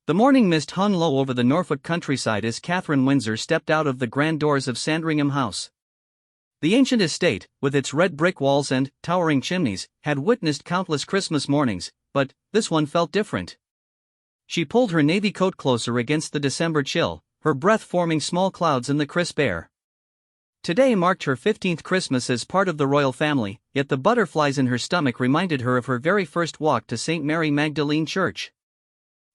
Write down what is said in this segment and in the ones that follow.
The morning mist hung low over the Norfolk countryside as Catherine Windsor stepped out of the grand doors of Sandringham House. The ancient estate, with its red brick walls and towering chimneys, had witnessed countless Christmas mornings, but this one felt different. She pulled her navy coat closer against the December chill, her breath forming small clouds in the crisp air. Today marked her 15th Christmas as part of the royal family, yet the butterflies in her stomach reminded her of her very first walk to St. Mary Magdalene Church.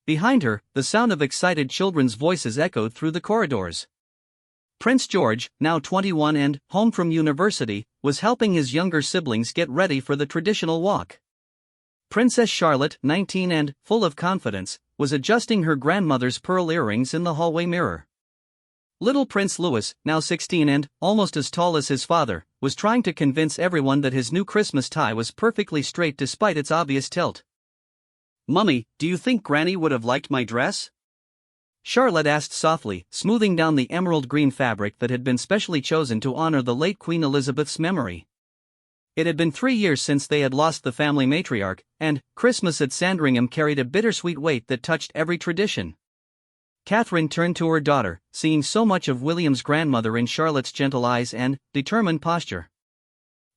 Behind her, the sound of excited children's voices echoed through the corridors. Prince George, now 21 and home from university, was helping his younger siblings get ready for the traditional walk. Princess Charlotte, 19 and full of confidence, was adjusting her grandmother's pearl earrings in the hallway mirror. Little Prince Louis, now 16 and almost as tall as his father, was trying to convince everyone that his new Christmas tie was perfectly straight despite its obvious tilt. "Mummy, do you think Granny would have liked my dress?" Charlotte asked softly, smoothing down the emerald green fabric that had been specially chosen to honor the late Queen Elizabeth's memory. It had been 3 years since they had lost the family matriarch, and Christmas at Sandringham carried a bittersweet weight that touched every tradition. Catherine turned to her daughter, seeing so much of William's grandmother in Charlotte's gentle eyes and determined posture.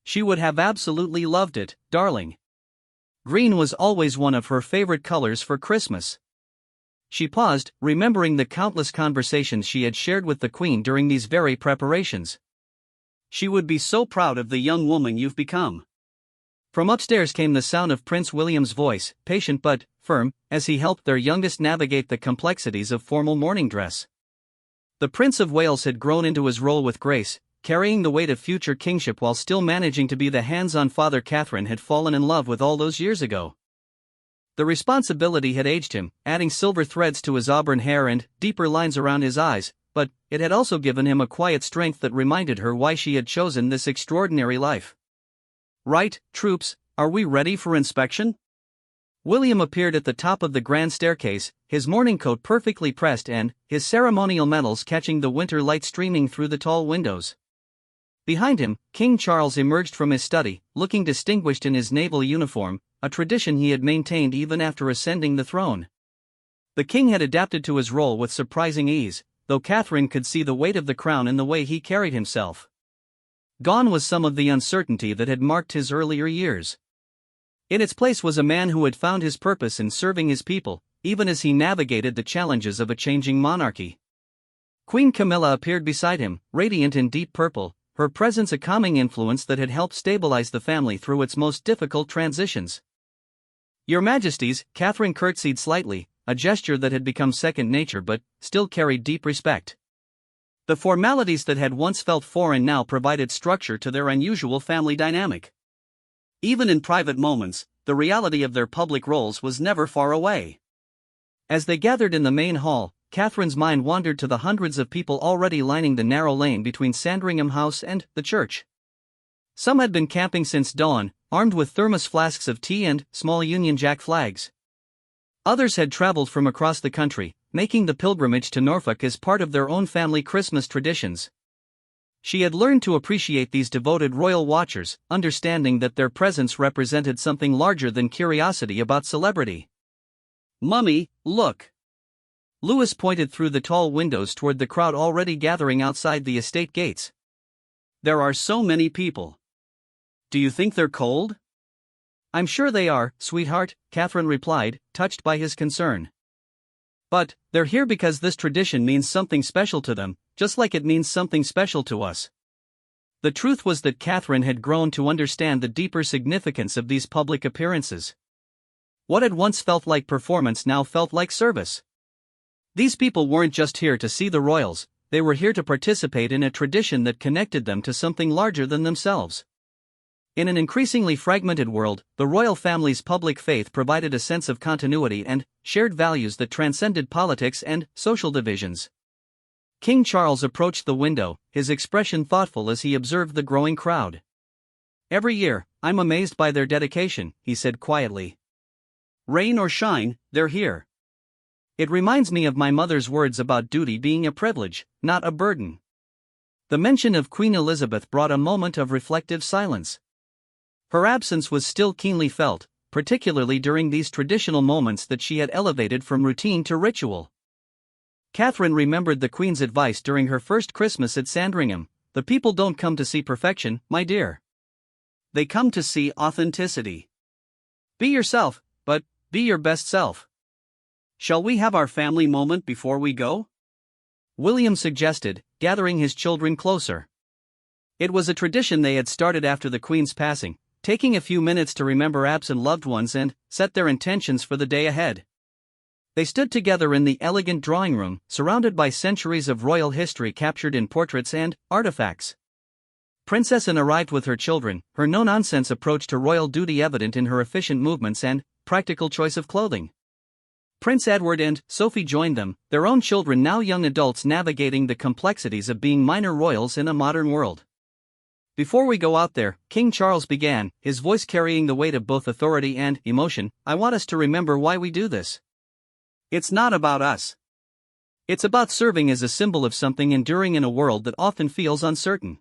"She would have absolutely loved it, darling. Green was always one of her favorite colors for Christmas." She paused, remembering the countless conversations she had shared with the Queen during these very preparations. "She would be so proud of the young woman you've become." From upstairs came the sound of Prince William's voice, patient but firm, as he helped their youngest navigate the complexities of formal morning dress. The Prince of Wales had grown into his role with grace, carrying the weight of future kingship while still managing to be the hands-on father Catherine had fallen in love with all those years ago. The responsibility had aged him, adding silver threads to his auburn hair and deeper lines around his eyes, but it had also given him a quiet strength that reminded her why she had chosen this extraordinary life. "Right, troops, are we ready for inspection?" William appeared at the top of the grand staircase, his morning coat perfectly pressed and his ceremonial medals catching the winter light streaming through the tall windows. Behind him, King Charles emerged from his study, looking distinguished in his naval uniform, a tradition he had maintained even after ascending the throne. The king had adapted to his role with surprising ease, though Catherine could see the weight of the crown in the way he carried himself. Gone was some of the uncertainty that had marked his earlier years. In its place was a man who had found his purpose in serving his people, even as he navigated the challenges of a changing monarchy. Queen Camilla appeared beside him, radiant in deep purple, her presence a calming influence that had helped stabilize the family through its most difficult transitions. "Your Majesties," Catherine curtsied slightly, a gesture that had become second nature but still carried deep respect. The formalities that had once felt foreign now provided structure to their unusual family dynamic. Even in private moments, the reality of their public roles was never far away. As they gathered in the main hall, Catherine's mind wandered to the hundreds of people already lining the narrow lane between Sandringham House and the church. Some had been camping since dawn, armed with thermos flasks of tea and small Union Jack flags. Others had traveled from across the country, making the pilgrimage to Norfolk as part of their own family Christmas traditions. She had learned to appreciate these devoted royal watchers, understanding that their presence represented something larger than curiosity about celebrity. "Mummy, look." Louis pointed through the tall windows toward the crowd already gathering outside the estate gates. "There are so many people. Do you think they're cold?" "I'm sure they are, sweetheart," Catherine replied, touched by his concern. "But they're here because this tradition means something special to them, just like it means something special to us." The truth was that Catherine had grown to understand the deeper significance of these public appearances. What had once felt like performance now felt like service. These people weren't just here to see the royals, they were here to participate in a tradition that connected them to something larger than themselves. In an increasingly fragmented world, the royal family's public faith provided a sense of continuity and shared values that transcended politics and social divisions. King Charles approached the window, his expression thoughtful as he observed the growing crowd. "Every year, I'm amazed by their dedication," he said quietly. "Rain or shine, they're here. It reminds me of my mother's words about duty being a privilege, not a burden." The mention of Queen Elizabeth brought a moment of reflective silence. Her absence was still keenly felt, particularly during these traditional moments that she had elevated from routine to ritual. Catherine remembered the Queen's advice during her first Christmas at Sandringham: "The people don't come to see perfection, my dear. They come to see authenticity. Be yourself, but be your best self." "Shall we have our family moment before we go?" William suggested, gathering his children closer. It was a tradition they had started after the Queen's passing, taking a few minutes to remember absent loved ones and set their intentions for the day ahead. They stood together in the elegant drawing room, surrounded by centuries of royal history captured in portraits and artifacts. Princess Anne arrived with her children, her no-nonsense approach to royal duty evident in her efficient movements and practical choice of clothing. Prince Edward and Sophie joined them, their own children now young adults navigating the complexities of being minor royals in a modern world. "Before we go out there," King Charles began, his voice carrying the weight of both authority and emotion, "I want us to remember why we do this. It's not about us. It's about serving as a symbol of something enduring in a world that often feels uncertain.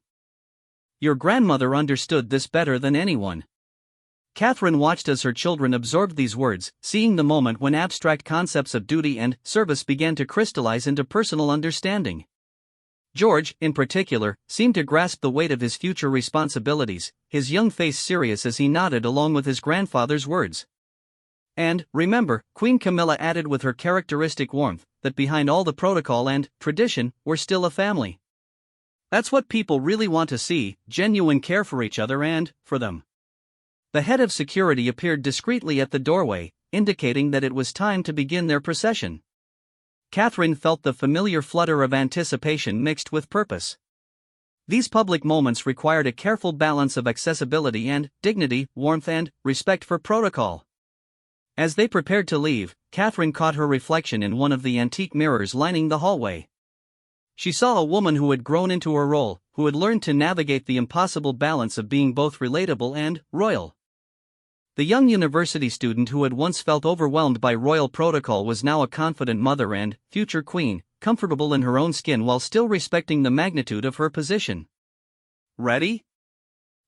Your grandmother understood this better than anyone." Catherine watched as her children absorbed these words, seeing the moment when abstract concepts of duty and service began to crystallize into personal understanding. George, in particular, seemed to grasp the weight of his future responsibilities, his young face serious as he nodded along with his grandfather's words. "And, remember," Queen Camilla added with her characteristic warmth, "that behind all the protocol and tradition, we're still a family. That's what people really want to see, genuine care for each other and for them." The head of security appeared discreetly at the doorway, indicating that it was time to begin their procession. Catherine felt the familiar flutter of anticipation mixed with purpose. These public moments required a careful balance of accessibility and dignity, warmth and respect for protocol. As they prepared to leave, Catherine caught her reflection in one of the antique mirrors lining the hallway. She saw a woman who had grown into her role, who had learned to navigate the impossible balance of being both relatable and royal. The young university student who had once felt overwhelmed by royal protocol was now a confident mother and future queen, comfortable in her own skin while still respecting the magnitude of her position. "Ready?"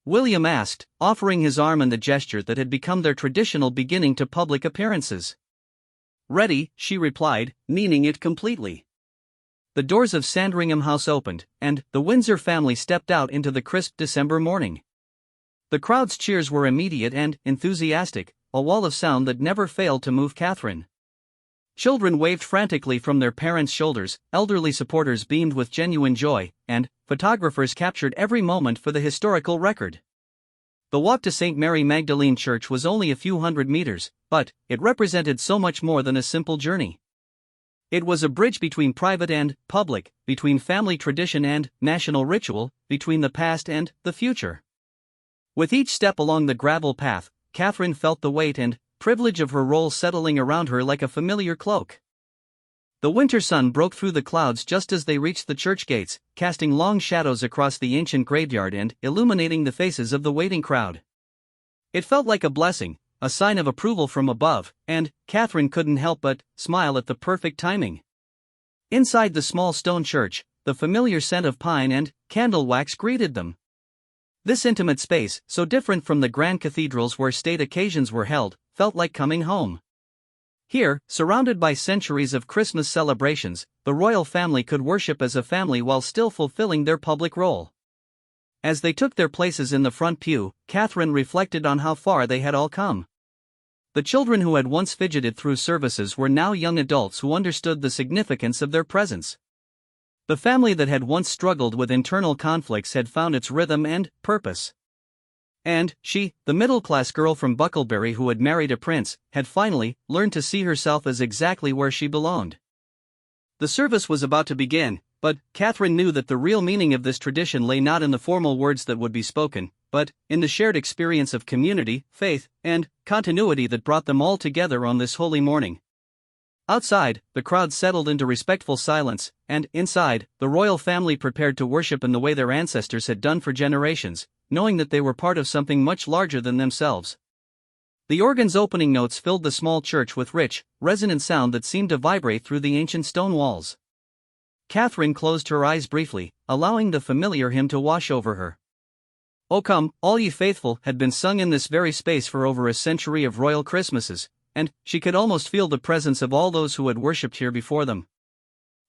William asked, offering his arm in the gesture that had become their traditional beginning to public appearances. "Ready," she replied, meaning it completely. The doors of Sandringham House opened, and the Windsor family stepped out into the crisp December morning. The crowd's cheers were immediate and enthusiastic, a wall of sound that never failed to move Catherine. Children waved frantically from their parents' shoulders, elderly supporters beamed with genuine joy, and photographers captured every moment for the historical record. The walk to St. Mary Magdalene Church was only a few hundred meters, but it represented so much more than a simple journey. It was a bridge between private and public, between family tradition and national ritual, between the past and the future. With each step along the gravel path, Catherine felt the weight and privilege of her role settling around her like a familiar cloak. The winter sun broke through the clouds just as they reached the church gates, casting long shadows across the ancient graveyard and illuminating the faces of the waiting crowd. It felt like a blessing, a sign of approval from above, and Catherine couldn't help but smile at the perfect timing. Inside the small stone church, the familiar scent of pine and candle wax greeted them. This intimate space, so different from the grand cathedrals where state occasions were held, felt like coming home. Here, surrounded by centuries of Christmas celebrations, the royal family could worship as a family while still fulfilling their public role. As they took their places in the front pew, Catherine reflected on how far they had all come. The children who had once fidgeted through services were now young adults who understood the significance of their presence. The family that had once struggled with internal conflicts had found its rhythm and purpose. And she, the middle-class girl from Bucklebury who had married a prince, had finally learned to see herself as exactly where she belonged. The service was about to begin, but Catherine knew that the real meaning of this tradition lay not in the formal words that would be spoken, but in the shared experience of community, faith, and continuity that brought them all together on this holy morning. Outside, the crowd settled into respectful silence, and inside, the royal family prepared to worship in the way their ancestors had done for generations, knowing that they were part of something much larger than themselves. The organ's opening notes filled the small church with rich, resonant sound that seemed to vibrate through the ancient stone walls. Catherine closed her eyes briefly, allowing the familiar hymn to wash over her. "O come, all ye faithful" had been sung in this very space for over a century of royal Christmases, and she could almost feel the presence of all those who had worshipped here before them.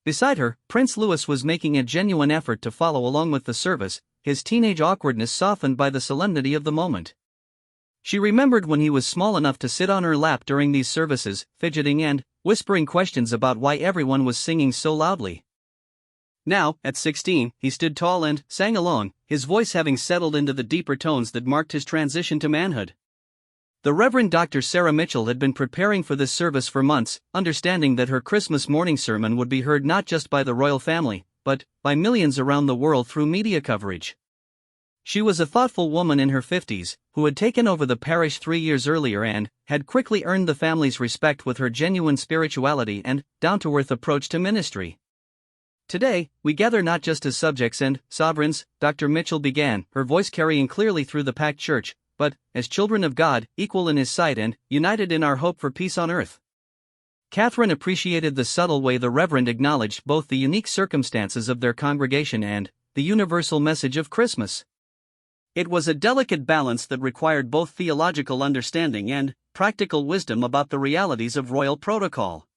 Beside her, Prince Louis was making a genuine effort to follow along with the service, his teenage awkwardness softened by the solemnity of the moment. She remembered when he was small enough to sit on her lap during these services, fidgeting and whispering questions about why everyone was singing so loudly. Now, at 16, he stood tall and sang along, his voice having settled into the deeper tones that marked his transition to manhood. The Reverend Dr. Sarah Mitchell had been preparing for this service for months, understanding that her Christmas morning sermon would be heard not just by the royal family, but by millions around the world through media coverage. She was a thoughtful woman in her 50s, who had taken over the parish 3 years earlier and had quickly earned the family's respect with her genuine spirituality and down-to-earth approach to ministry. "Today, we gather not just as subjects and sovereigns," Dr. Mitchell began, her voice carrying clearly through the packed church, "but as children of God, equal in His sight and united in our hope for peace on earth." Catherine appreciated the subtle way the Reverend acknowledged both the unique circumstances of their congregation and the universal message of Christmas. It was a delicate balance that required both theological understanding and practical wisdom about the realities of royal protocol.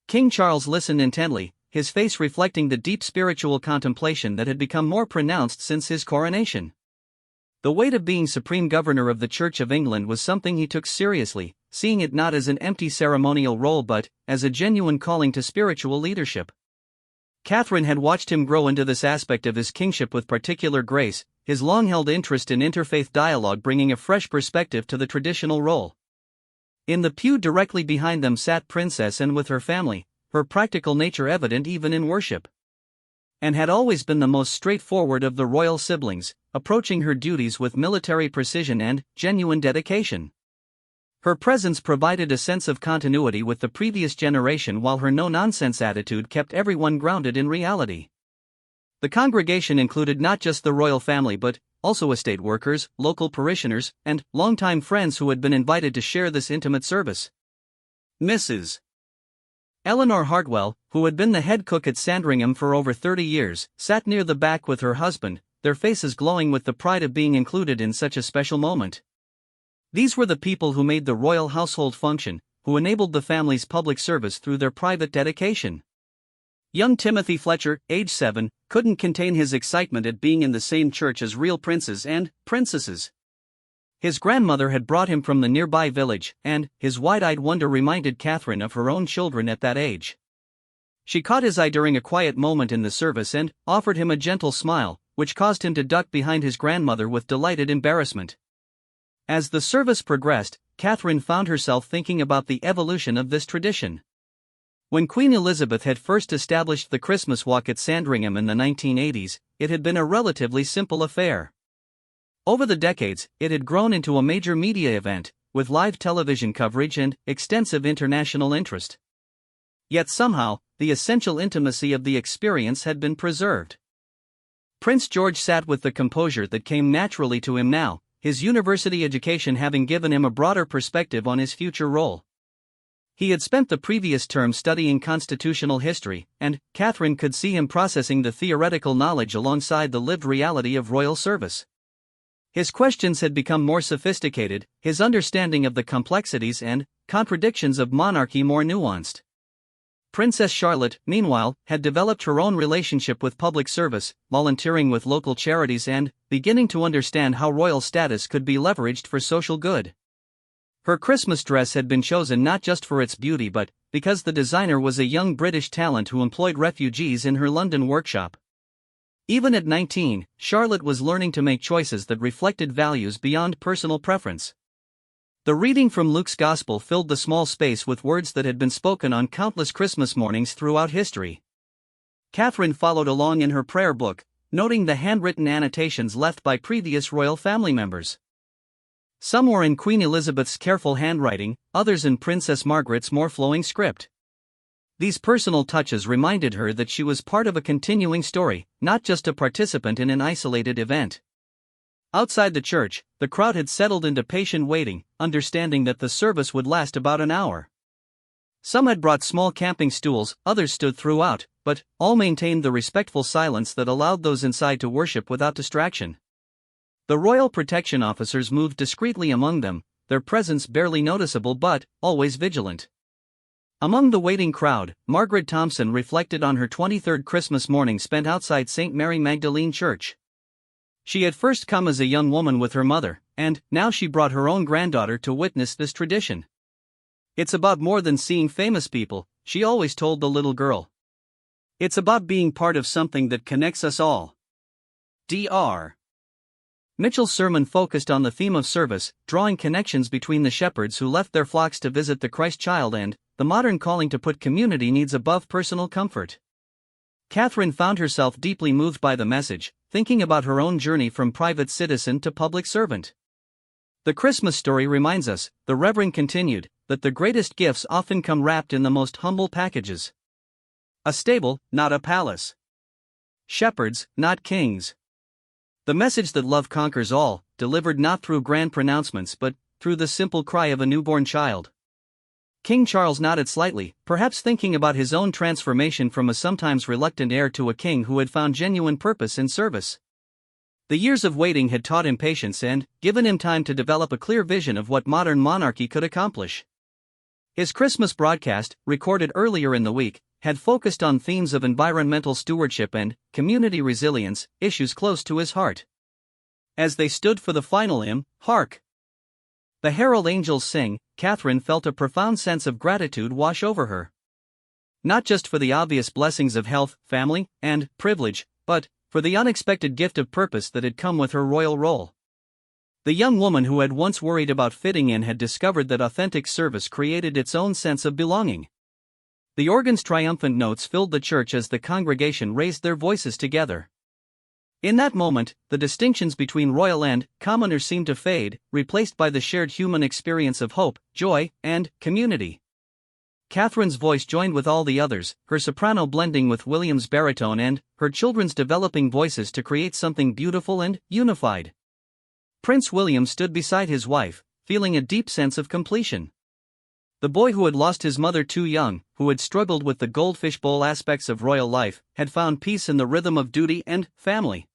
King Charles listened intently, his face reflecting the deep spiritual contemplation that had become more pronounced since his coronation. The weight of being supreme governor of the Church of England was something he took seriously, seeing it not as an empty ceremonial role but as a genuine calling to spiritual leadership. Catherine had watched him grow into this aspect of his kingship with particular grace, his long-held interest in interfaith dialogue bringing a fresh perspective to the traditional role. In the pew directly behind them sat Princess Anne with her family, her practical nature evident even in worship. Anne had always been the most straightforward of the royal siblings, approaching her duties with military precision and genuine dedication. Her presence provided a sense of continuity with the previous generation while her no-nonsense attitude kept everyone grounded in reality. The congregation included not just the royal family but also estate workers, local parishioners, and longtime friends who had been invited to share this intimate service. Mrs. Eleanor Hartwell, who had been the head cook at Sandringham for over 30 years, sat near the back with her husband, their faces glowing with the pride of being included in such a special moment. These were the people who made the royal household function, who enabled the family's public service through their private dedication. Young Timothy Fletcher, age 7, couldn't contain his excitement at being in the same church as real princes and princesses. His grandmother had brought him from the nearby village, and his wide-eyed wonder reminded Catherine of her own children at that age. She caught his eye during a quiet moment in the service and offered him a gentle smile, which caused him to duck behind his grandmother with delighted embarrassment. As the service progressed, Catherine found herself thinking about the evolution of this tradition. When Queen Elizabeth had first established the Christmas walk at Sandringham in the 1980s, it had been a relatively simple affair. Over the decades, it had grown into a major media event, with live television coverage and extensive international interest. Yet somehow, the essential intimacy of the experience had been preserved. Prince George sat with the composure that came naturally to him now, his university education having given him a broader perspective on his future role. He had spent the previous term studying constitutional history, and Catherine could see him processing the theoretical knowledge alongside the lived reality of royal service. His questions had become more sophisticated, his understanding of the complexities and contradictions of monarchy more nuanced. Princess Charlotte, meanwhile, had developed her own relationship with public service, volunteering with local charities and beginning to understand how royal status could be leveraged for social good. Her Christmas dress had been chosen not just for its beauty but because the designer was a young British talent who employed refugees in her London workshop. Even at 19, Charlotte was learning to make choices that reflected values beyond personal preference. The reading from Luke's Gospel filled the small space with words that had been spoken on countless Christmas mornings throughout history. Catherine followed along in her prayer book, noting the handwritten annotations left by previous royal family members. Some were in Queen Elizabeth's careful handwriting, others in Princess Margaret's more flowing script. These personal touches reminded her that she was part of a continuing story, not just a participant in an isolated event. Outside the church, the crowd had settled into patient waiting, understanding that the service would last about an hour. Some had brought small camping stools, others stood throughout, but all maintained the respectful silence that allowed those inside to worship without distraction. The royal protection officers moved discreetly among them, their presence barely noticeable but always vigilant. Among the waiting crowd, Margaret Thompson reflected on her 23rd Christmas morning spent outside St. Mary Magdalene Church. She had first come as a young woman with her mother, and now she brought her own granddaughter to witness this tradition. "It's about more than seeing famous people," she always told the little girl. "It's about being part of something that connects us all." Dr. Mitchell's sermon focused on the theme of service, drawing connections between the shepherds who left their flocks to visit the Christ child and the modern calling to put community needs above personal comfort. Catherine found herself deeply moved by the message, thinking about her own journey from private citizen to public servant. The Christmas story reminds us, the Reverend continued, that the greatest gifts often come wrapped in the most humble packages. A stable, not a palace. Shepherds, not kings. The message that love conquers all, delivered not through grand pronouncements but through the simple cry of a newborn child. King Charles nodded slightly, perhaps thinking about his own transformation from a sometimes reluctant heir to a king who had found genuine purpose in service. The years of waiting had taught him patience and given him time to develop a clear vision of what modern monarchy could accomplish. His Christmas broadcast, recorded earlier in the week, had focused on themes of environmental stewardship and community resilience, issues close to his heart. As they stood for the final hymn, "Hark! The Herald Angels Sing," Catherine felt a profound sense of gratitude wash over her. Not just for the obvious blessings of health, family, and privilege, but for the unexpected gift of purpose that had come with her royal role. The young woman who had once worried about fitting in had discovered that authentic service created its own sense of belonging. The organ's triumphant notes filled the church as the congregation raised their voices together. In that moment, the distinctions between royal and commoner seemed to fade, replaced by the shared human experience of hope, joy, and community. Catherine's voice joined with all the others, her soprano blending with William's baritone and her children's developing voices to create something beautiful and unified. Prince William stood beside his wife, feeling a deep sense of completion. The boy who had lost his mother too young, who had struggled with the goldfish bowl aspects of royal life, had found peace in the rhythm of duty and family.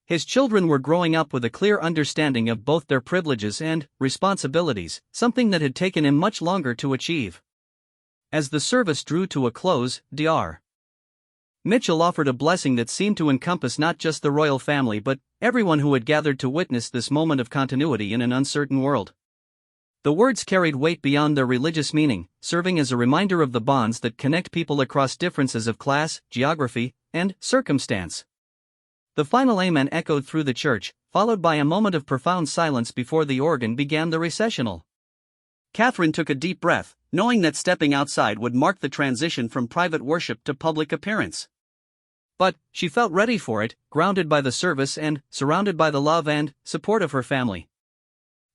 His children were growing up with a clear understanding of both their privileges and responsibilities, something that had taken him much longer to achieve. As the service drew to a close, Dr. Mitchell offered a blessing that seemed to encompass not just the royal family but everyone who had gathered to witness this moment of continuity in an uncertain world. The words carried weight beyond their religious meaning, serving as a reminder of the bonds that connect people across differences of class, geography, and circumstance. The final amen echoed through the church, followed by a moment of profound silence before the organ began the recessional. Catherine took a deep breath, knowing that stepping outside would mark the transition from private worship to public appearance. But she felt ready for it, grounded by the service and surrounded by the love and support of her family.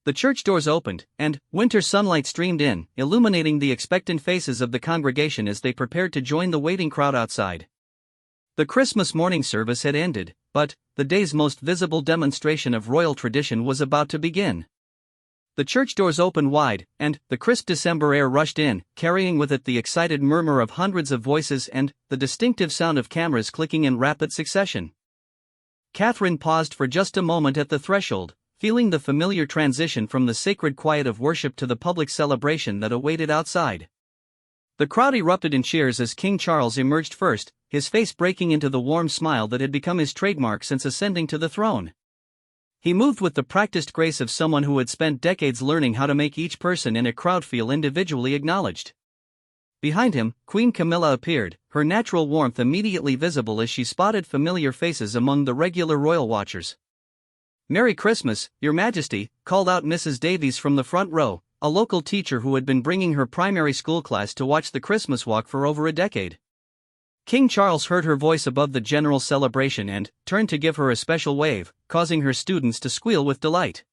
The church doors opened, and winter sunlight streamed in, illuminating the expectant faces of the congregation as they prepared to join the waiting crowd outside. The Christmas morning service had ended, but the day's most visible demonstration of royal tradition was about to begin. The church doors opened wide, and the crisp December air rushed in, carrying with it the excited murmur of hundreds of voices and the distinctive sound of cameras clicking in rapid succession. Catherine paused for just a moment at the threshold, feeling the familiar transition from the sacred quiet of worship to the public celebration that awaited outside. The crowd erupted in cheers as King Charles emerged first, his face breaking into the warm smile that had become his trademark since ascending to the throne. He moved with the practiced grace of someone who had spent decades learning how to make each person in a crowd feel individually acknowledged. Behind him, Queen Camilla appeared, her natural warmth immediately visible as she spotted familiar faces among the regular royal watchers. "Merry Christmas, Your Majesty," called out Mrs. Davies from the front row, a local teacher who had been bringing her primary school class to watch the Christmas walk for over a decade. King Charles heard her voice above the general celebration and turned to give her a special wave, causing her students to squeal with delight.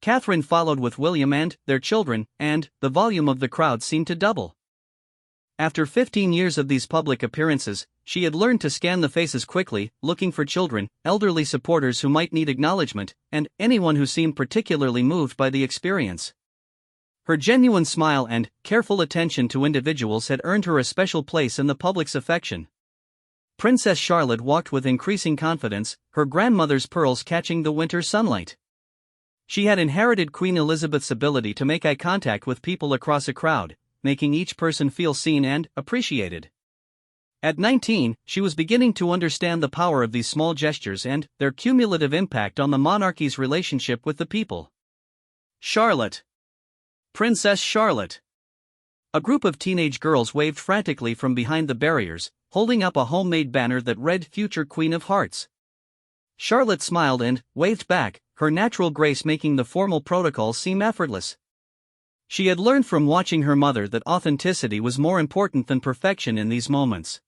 Catherine followed with William and their children, and the volume of the crowd seemed to double. After 15 years of these public appearances, she had learned to scan the faces quickly, looking for children, elderly supporters who might need acknowledgement, and anyone who seemed particularly moved by the experience. Her genuine smile and careful attention to individuals had earned her a special place in the public's affection. Princess Charlotte walked with increasing confidence, her grandmother's pearls catching the winter sunlight. She had inherited Queen Elizabeth's ability to make eye contact with people across a crowd, making each person feel seen and appreciated. At 19, she was beginning to understand the power of these small gestures and their cumulative impact on the monarchy's relationship with the people. Charlotte. Princess Charlotte. A group of teenage girls waved frantically from behind the barriers, holding up a homemade banner that read "Future Queen of Hearts." Charlotte smiled and waved back, her natural grace making the formal protocol seem effortless. She had learned from watching her mother that authenticity was more important than perfection in these moments.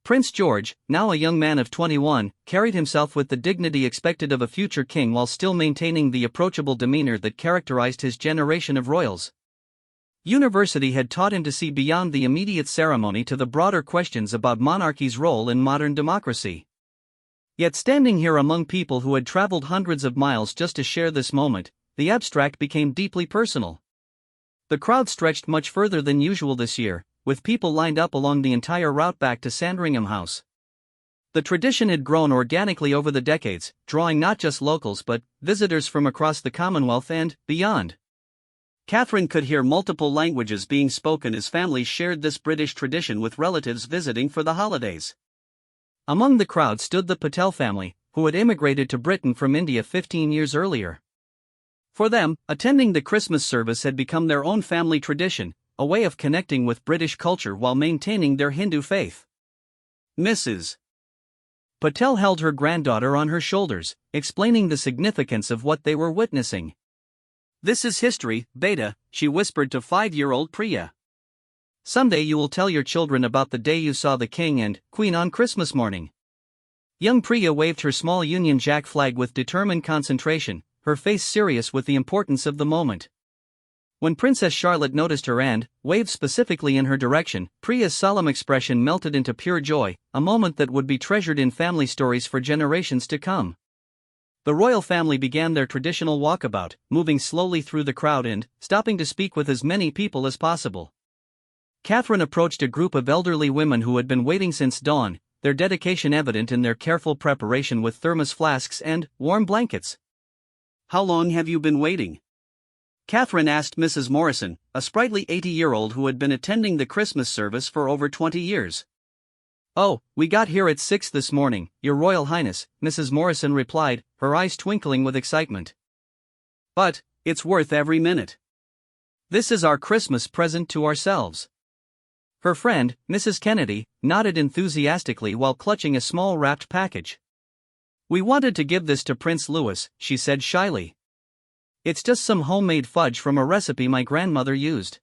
Prince George, now a young man of 21, carried himself with the dignity expected of a future king while still maintaining the approachable demeanor that characterized his generation of royals. University had taught him to see beyond the immediate ceremony to the broader questions about monarchy's role in modern democracy. Yet standing here among people who had traveled hundreds of miles just to share this moment, the abstract became deeply personal. The crowd stretched much further than usual this year, with people lined up along the entire route back to Sandringham House. The tradition had grown organically over the decades, drawing not just locals but visitors from across the Commonwealth and beyond. Catherine could hear multiple languages being spoken as families shared this British tradition with relatives visiting for the holidays. Among the crowd stood the Patel family, who had immigrated to Britain from India 15 years earlier. For them, attending the Christmas service had become their own family tradition, a way of connecting with British culture while maintaining their Hindu faith. Mrs. Patel held her granddaughter on her shoulders, explaining the significance of what they were witnessing. "This is history, Beta," she whispered to 5-year-old Priya. "Someday you will tell your children about the day you saw the King and Queen on Christmas morning." Young Priya waved her small Union Jack flag with determined concentration, her face serious with the importance of the moment. When Princess Charlotte noticed her and waved specifically in her direction, Priya's solemn expression melted into pure joy, a moment that would be treasured in family stories for generations to come. The royal family began their traditional walkabout, moving slowly through the crowd and stopping to speak with as many people as possible. Catherine approached a group of elderly women who had been waiting since dawn, their dedication evident in their careful preparation with thermos flasks and warm blankets. "How long have you been waiting?" Catherine asked Mrs. Morrison, a sprightly 80-year-old who had been attending the Christmas service for over 20 years. "Oh, we got here at 6 this morning, Your Royal Highness," Mrs. Morrison replied, her eyes twinkling with excitement. "But it's worth every minute. This is our Christmas present to ourselves." Her friend, Mrs. Kennedy, nodded enthusiastically while clutching a small wrapped package. "We wanted to give this to Prince Louis," she said shyly. "It's just some homemade fudge from a recipe my grandmother used."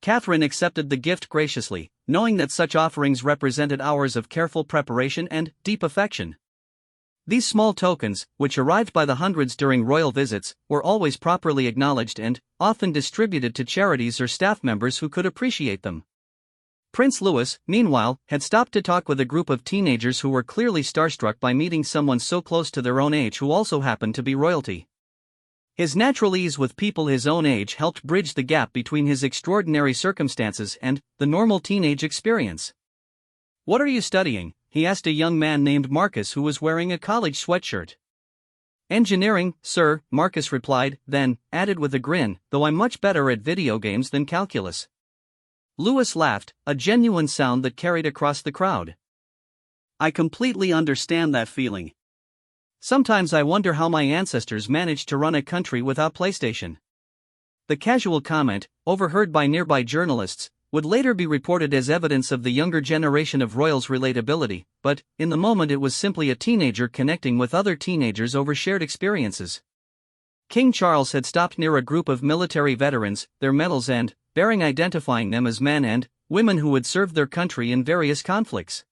Catherine accepted the gift graciously, knowing that such offerings represented hours of careful preparation and deep affection. These small tokens, which arrived by the hundreds during royal visits, were always properly acknowledged and often distributed to charities or staff members who could appreciate them. Prince Louis, meanwhile, had stopped to talk with a group of teenagers who were clearly starstruck by meeting someone so close to their own age who also happened to be royalty. His natural ease with people his own age helped bridge the gap between his extraordinary circumstances and the normal teenage experience. "What are you studying?" he asked a young man named Marcus who was wearing a college sweatshirt. "Engineering, sir," Marcus replied, then added with a grin, "though I'm much better at video games than calculus." Louis laughed, a genuine sound that carried across the crowd. "I completely understand that feeling. Sometimes I wonder how my ancestors managed to run a country without PlayStation." The casual comment, overheard by nearby journalists, would later be reported as evidence of the younger generation of royals' relatability, but in the moment it was simply a teenager connecting with other teenagers over shared experiences. King Charles had stopped near a group of military veterans, their medals and bearing identifying them as men and women who had served their country in various conflicts.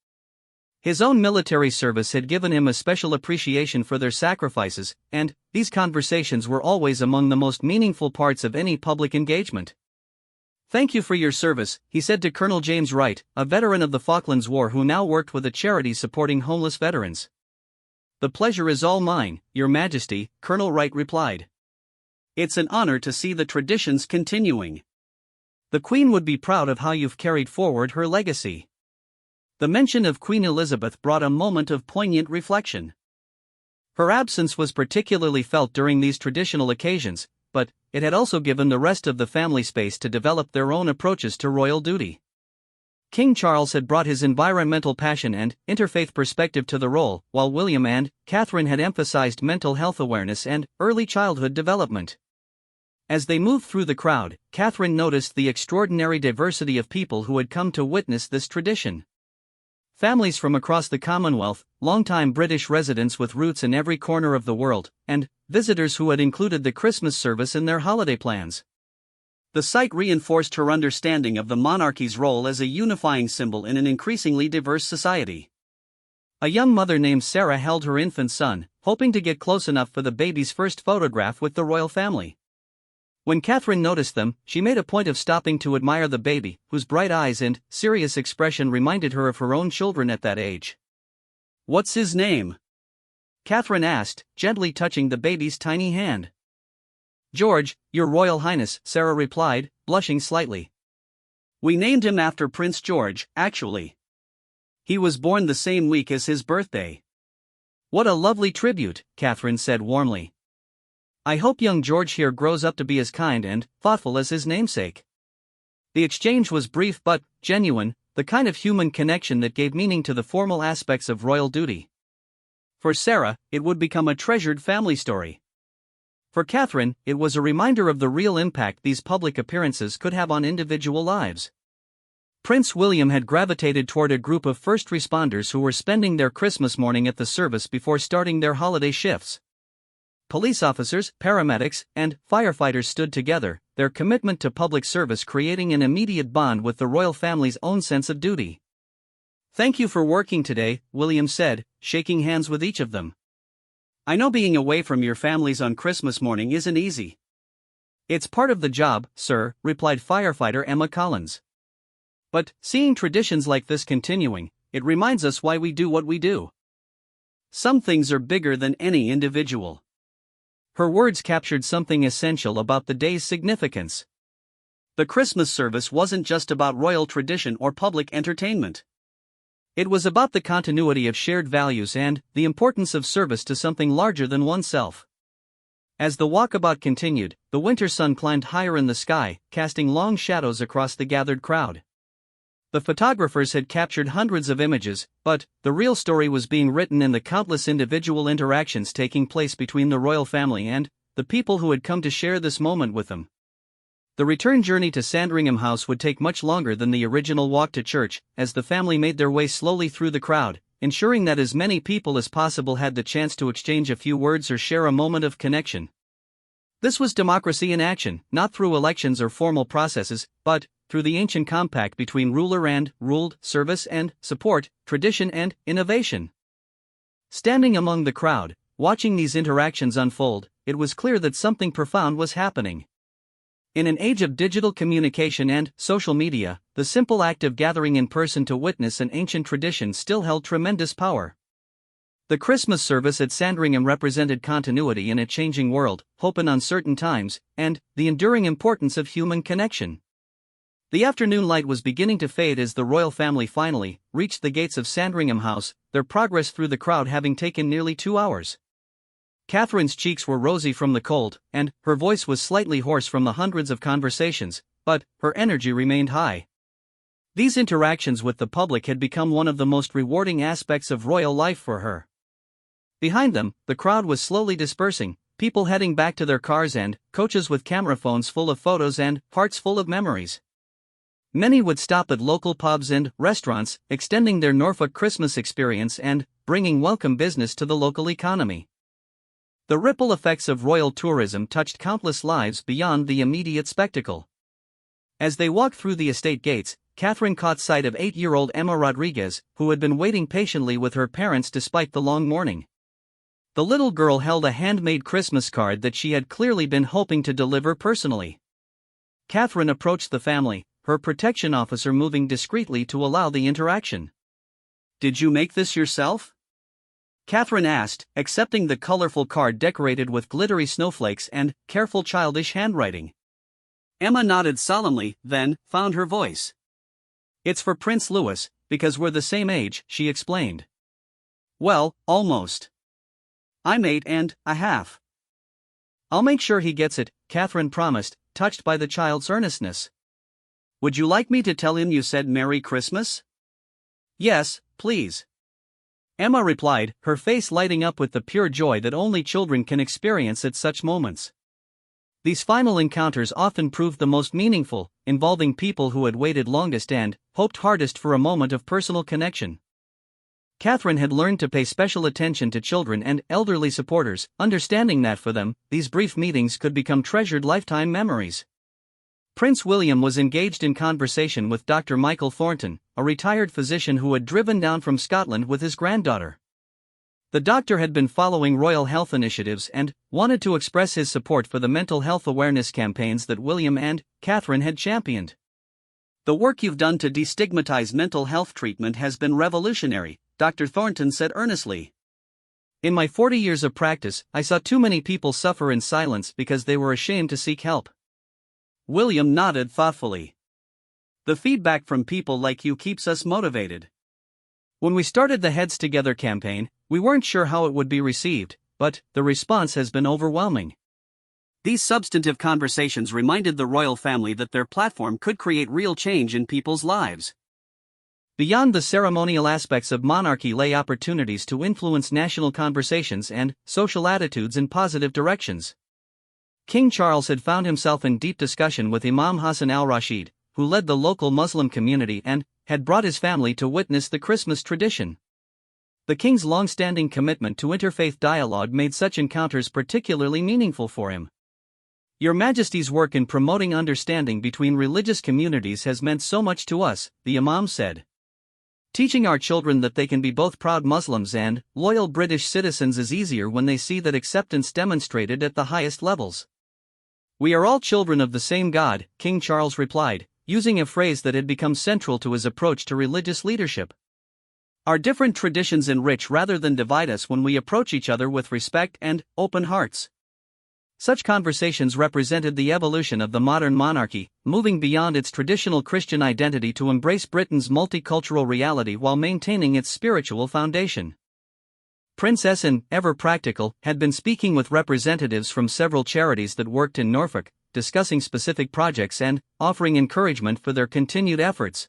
His own military service had given him a special appreciation for their sacrifices, and these conversations were always among the most meaningful parts of any public engagement. "Thank you for your service," he said to Colonel James Wright, a veteran of the Falklands War who now worked with a charity supporting homeless veterans. "The pleasure is all mine, Your Majesty," Colonel Wright replied. "It's an honor to see the traditions continuing. The Queen would be proud of how you've carried forward her legacy." The mention of Queen Elizabeth brought a moment of poignant reflection. Her absence was particularly felt during these traditional occasions, but it had also given the rest of the family space to develop their own approaches to royal duty. King Charles had brought his environmental passion and interfaith perspective to the role, while William and Catherine had emphasized mental health awareness and early childhood development. As they moved through the crowd, Catherine noticed the extraordinary diversity of people who had come to witness this tradition. Families from across the Commonwealth, longtime British residents with roots in every corner of the world, and visitors who had included the Christmas service in their holiday plans. The sight reinforced her understanding of the monarchy's role as a unifying symbol in an increasingly diverse society. A young mother named Sarah held her infant son, hoping to get close enough for the baby's first photograph with the royal family. When Catherine noticed them, she made a point of stopping to admire the baby, whose bright eyes and serious expression reminded her of her own children at that age. "What's his name?" Catherine asked, gently touching the baby's tiny hand. "George, Your Royal Highness," Sarah replied, blushing slightly. "We named him after Prince George, actually. He was born the same week as his birthday." "What a lovely tribute," Catherine said warmly. "I hope young George here grows up to be as kind and thoughtful as his namesake." The exchange was brief but genuine, the kind of human connection that gave meaning to the formal aspects of royal duty. For Sarah, it would become a treasured family story. For Catherine, it was a reminder of the real impact these public appearances could have on individual lives. Prince William had gravitated toward a group of first responders who were spending their Christmas morning at the service before starting their holiday shifts. Police officers, paramedics, and firefighters stood together, their commitment to public service creating an immediate bond with the royal family's own sense of duty. "Thank you for working today," William said, shaking hands with each of them. "I know being away from your families on Christmas morning isn't easy." "It's part of the job, sir," replied firefighter Emma Collins. "But seeing traditions like this continuing, it reminds us why we do what we do. Some things are bigger than any individual." Her words captured something essential about the day's significance. The Christmas service wasn't just about royal tradition or public entertainment. It was about the continuity of shared values and the importance of service to something larger than oneself. As the walkabout continued, the winter sun climbed higher in the sky, casting long shadows across the gathered crowd. The photographers had captured hundreds of images, but the real story was being written in the countless individual interactions taking place between the royal family and the people who had come to share this moment with them. The return journey to Sandringham House would take much longer than the original walk to church, as the family made their way slowly through the crowd, ensuring that as many people as possible had the chance to exchange a few words or share a moment of connection. This was democracy in action, not through elections or formal processes, but through the ancient compact between ruler and ruled, service and support, tradition and innovation. Standing among the crowd, watching these interactions unfold, it was clear that something profound was happening. In an age of digital communication and social media, the simple act of gathering in person to witness an ancient tradition still held tremendous power. The Christmas service at Sandringham represented continuity in a changing world, hope in uncertain times, and the enduring importance of human connection. The afternoon light was beginning to fade as the royal family finally reached the gates of Sandringham House, their progress through the crowd having taken nearly 2 hours. Catherine's cheeks were rosy from the cold, and her voice was slightly hoarse from the hundreds of conversations, but her energy remained high. These interactions with the public had become one of the most rewarding aspects of royal life for her. Behind them, the crowd was slowly dispersing, people heading back to their cars and coaches with camera phones full of photos and hearts full of memories. Many would stop at local pubs and restaurants, extending their Norfolk Christmas experience and bringing welcome business to the local economy. The ripple effects of royal tourism touched countless lives beyond the immediate spectacle. As they walked through the estate gates, Catherine caught sight of 8-year-old Emma Rodriguez, who had been waiting patiently with her parents despite the long morning. The little girl held a handmade Christmas card that she had clearly been hoping to deliver personally. Catherine approached the family, her protection officer moving discreetly to allow the interaction. "Did you make this yourself?" Catherine asked, accepting the colorful card decorated with glittery snowflakes and careful childish handwriting. Emma nodded solemnly, then found her voice. "It's for Prince Louis, Because we're the same age, she explained. Well, almost. I'm 8.5. I'll make sure he gets it, Catherine promised, touched by the child's earnestness. Would you like me to tell him you said Merry Christmas? Yes, please. Emma replied, her face lighting up with the pure joy that only children can experience at such moments. These final encounters often proved the most meaningful, involving people who had waited longest and hoped hardest for a moment of personal connection. Catherine had learned to pay special attention to children and elderly supporters, understanding that for them, these brief meetings could become treasured lifetime memories. Prince William was engaged in conversation with Dr. Michael Thornton, a retired physician who had driven down from Scotland with his granddaughter. The doctor had been following royal health initiatives and wanted to express his support for the mental health awareness campaigns that William and Catherine had championed. The work you've done to destigmatize mental health treatment has been revolutionary, Dr. Thornton said earnestly. In my 40 years of practice, I saw too many people suffer in silence because they were ashamed to seek help. William nodded thoughtfully. The feedback from people like you keeps us motivated. When we started the Heads Together campaign, we weren't sure how it would be received, but the response has been overwhelming. These substantive conversations reminded the royal family that their platform could create real change in people's lives. Beyond the ceremonial aspects of monarchy lay opportunities to influence national conversations and social attitudes in positive directions. King Charles had found himself in deep discussion with Imam Hassan al-Rashid, who led the local Muslim community and had brought his family to witness the Christmas tradition. The king's long-standing commitment to interfaith dialogue made such encounters particularly meaningful for him. Your Majesty's work in promoting understanding between religious communities has meant so much to us, the Imam said. Teaching our children that they can be both proud Muslims and loyal British citizens is easier when they see that acceptance demonstrated at the highest levels. We are all children of the same God, King Charles replied, using a phrase that had become central to his approach to religious leadership. Our different traditions enrich rather than divide us when we approach each other with respect and open hearts. Such conversations represented the evolution of the modern monarchy, moving beyond its traditional Christian identity to embrace Britain's multicultural reality while maintaining its spiritual foundation. Princess Anne, ever practical, had been speaking with representatives from several charities that worked in Norfolk, discussing specific projects and offering encouragement for their continued efforts.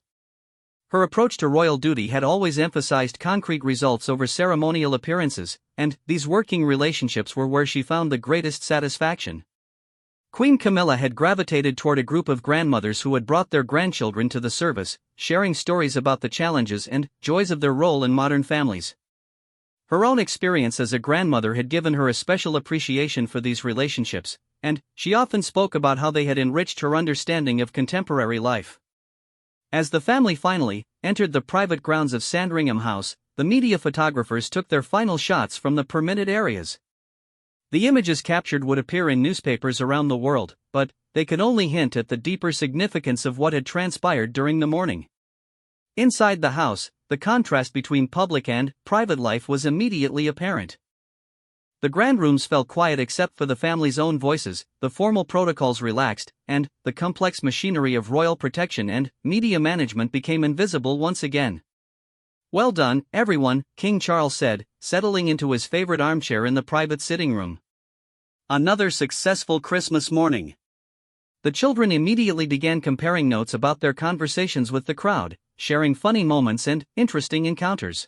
Her approach to royal duty had always emphasized concrete results over ceremonial appearances, and these working relationships were where she found the greatest satisfaction. Queen Camilla had gravitated toward a group of grandmothers who had brought their grandchildren to the service, sharing stories about the challenges and joys of their role in modern families. Her own experience as a grandmother had given her a special appreciation for these relationships, and she often spoke about how they had enriched her understanding of contemporary life. As the family finally entered the private grounds of Sandringham House, the media photographers took their final shots from the permitted areas. The images captured would appear in newspapers around the world, but they could only hint at the deeper significance of what had transpired during the morning. Inside the house, the contrast between public and private life was immediately apparent. The grand rooms fell quiet except for the family's own voices, the formal protocols relaxed, and the complex machinery of royal protection and media management became invisible once again. Well done, everyone, King Charles said, settling into his favorite armchair in the private sitting room. Another successful Christmas morning. The children immediately began comparing notes about their conversations with the crowd, sharing funny moments and interesting encounters.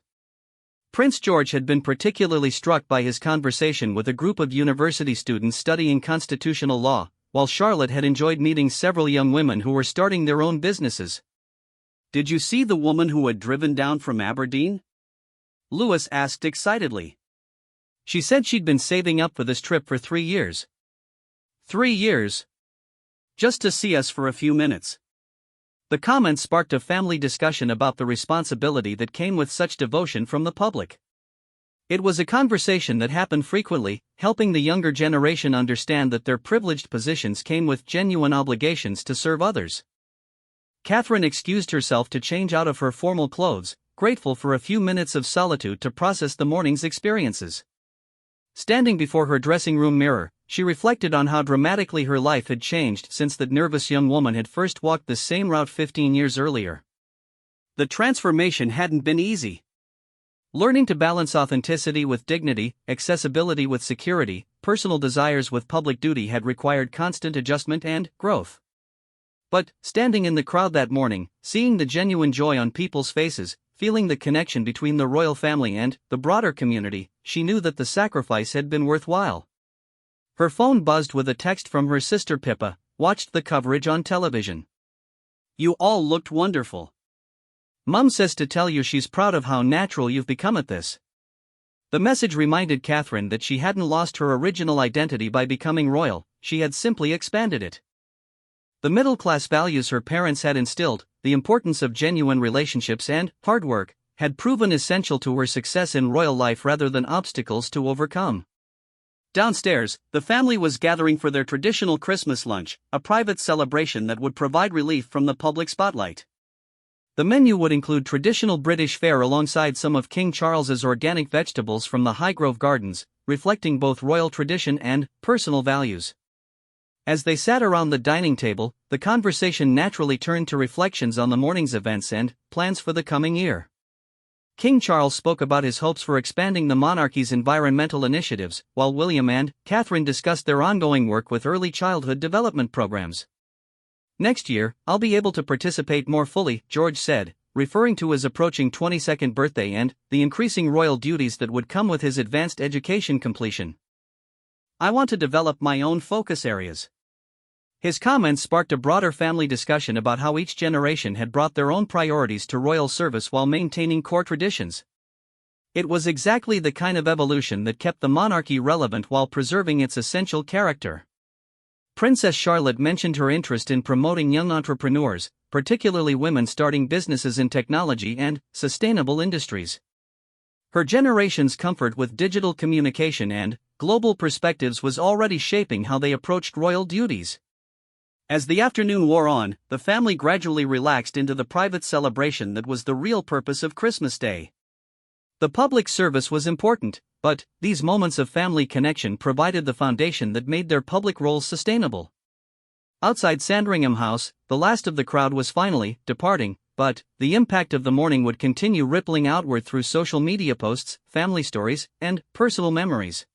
Prince George had been particularly struck by his conversation with a group of university students studying constitutional law, while Charlotte had enjoyed meeting several young women who were starting their own businesses. Did you see the woman who had driven down from Aberdeen? Louis asked excitedly. She said she'd been saving up for this trip for 3 years. 3 years? Just to see us for a few minutes. The comment sparked a family discussion about the responsibility that came with such devotion from the public. It was a conversation that happened frequently, helping the younger generation understand that their privileged positions came with genuine obligations to serve others. Catherine excused herself to change out of her formal clothes, grateful for a few minutes of solitude to process the morning's experiences. Standing before her dressing room mirror, she reflected on how dramatically her life had changed since that nervous young woman had first walked the same route 15 years earlier. The transformation hadn't been easy. Learning to balance authenticity with dignity, accessibility with security, personal desires with public duty had required constant adjustment and growth. But, standing in the crowd that morning, seeing the genuine joy on people's faces, feeling the connection between the royal family and the broader community, she knew that the sacrifice had been worthwhile. Her phone buzzed with a text from her sister Pippa. Watched the coverage on television. "You all looked wonderful. Mum says to tell you she's proud of how natural you've become at this." The message reminded Catherine that she hadn't lost her original identity by becoming royal, she had simply expanded it. The middle-class values her parents had instilled, the importance of genuine relationships and hard work, had proven essential to her success in royal life rather than obstacles to overcome. Downstairs, the family was gathering for their traditional Christmas lunch, a private celebration that would provide relief from the public spotlight. The menu would include traditional British fare alongside some of King Charles's organic vegetables from the Highgrove Gardens, reflecting both royal tradition and personal values. As they sat around the dining table, the conversation naturally turned to reflections on the morning's events and plans for the coming year. King Charles spoke about his hopes for expanding the monarchy's environmental initiatives, while William and Catherine discussed their ongoing work with early childhood development programs. "Next year, I'll be able to participate more fully," George said, referring to his approaching 22nd birthday and the increasing royal duties that would come with his advanced education completion. "I want to develop my own focus areas." His comments sparked a broader family discussion about how each generation had brought their own priorities to royal service while maintaining core traditions. It was exactly the kind of evolution that kept the monarchy relevant while preserving its essential character. Princess Charlotte mentioned her interest in promoting young entrepreneurs, particularly women starting businesses in technology and sustainable industries. Her generation's comfort with digital communication and global perspectives was already shaping how they approached royal duties. As the afternoon wore on, the family gradually relaxed into the private celebration that was the real purpose of Christmas Day. The public service was important, but these moments of family connection provided the foundation that made their public roles sustainable. Outside Sandringham House, the last of the crowd was finally departing, but the impact of the morning would continue rippling outward through social media posts, family stories, and personal memories.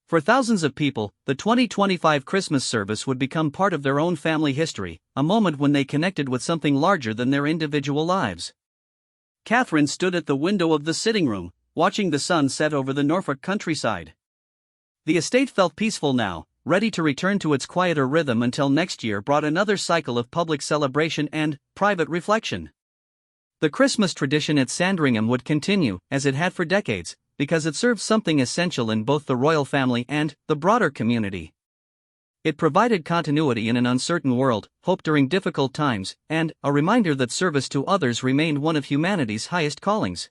For thousands of people, the 2025 Christmas service would become part of their own family history, a moment when they connected with something larger than their individual lives. Catherine stood at the window of the sitting room, watching the sun set over the Norfolk countryside. The estate felt peaceful now, ready to return to its quieter rhythm until next year brought another cycle of public celebration and private reflection. The Christmas tradition at Sandringham would continue, as it had for decades, because it served something essential in both the royal family and the broader community. It provided continuity in an uncertain world, hope during difficult times, and a reminder that service to others remained one of humanity's highest callings.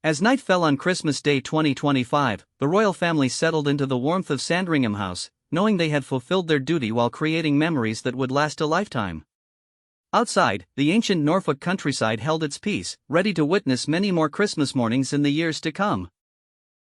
As night fell on Christmas Day 2025, the royal family settled into the warmth of Sandringham House, knowing they had fulfilled their duty while creating memories that would last a lifetime. Outside, the ancient Norfolk countryside held its peace, ready to witness many more Christmas mornings in the years to come.